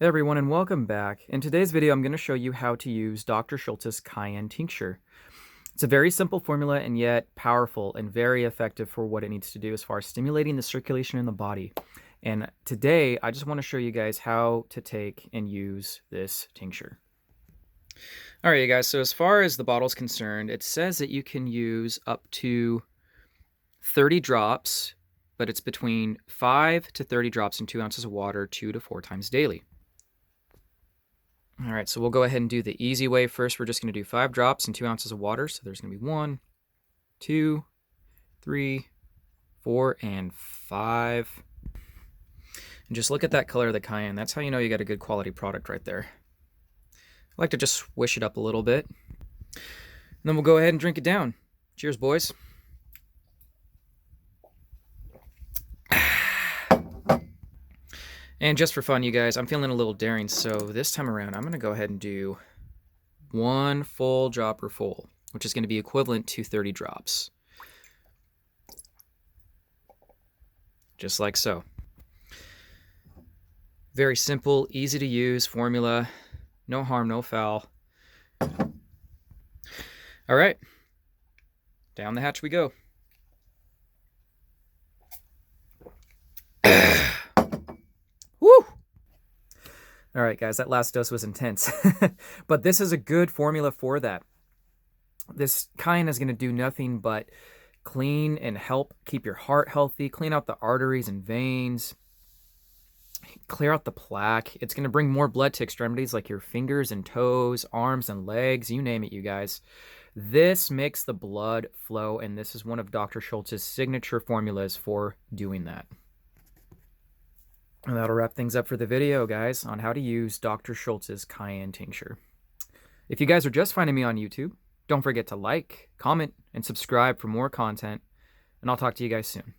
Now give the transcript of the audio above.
Hey everyone, and welcome back. In today's video, I'm going to show you how to use Dr. Schulze's Cayenne Tincture. It's a very simple formula and yet powerful and very effective for what it needs to do as far as stimulating the circulation in the body. And today, I just want to show you guys how to take and use this tincture. All right, you guys, so as far as the bottle is concerned, it says that you can use up to 30 drops, but it's between 5 to 30 drops in 2 ounces of water 2 to 4 times daily. All right, so we'll go ahead and do the easy way first. We're just going to do 5 drops and 2 ounces of water. So there's going to be 1, 2, 3, 4, and 5. And just look at that color of the cayenne. That's how you know you got a good quality product right there. I like to just swish it up a little bit. And then we'll go ahead and drink it down. Cheers, boys. And just for fun, you guys, I'm feeling a little daring, so this time around, I'm going to go ahead and do 1 full dropper full, which is going to be equivalent to 30 drops. Just like so. Very simple, easy to use formula. No harm, no foul. All right. Down the hatch we go. Woo! All right, guys, that last dose was intense. But this is a good formula for that. This cayenne is going to do nothing but clean and help keep your heart healthy, clean out the arteries and veins, clear out the plaque. It's going to bring more blood to extremities like your fingers and toes, arms and legs, you name it, you guys. This makes the blood flow, and this is one of Dr. Schulze's signature formulas for doing that. And that'll wrap things up for the video, guys, on how to use Dr. Schulze's Cayenne Tincture. If you guys are just finding me on YouTube, don't forget to like, comment, and subscribe for more content, and I'll talk to you guys soon.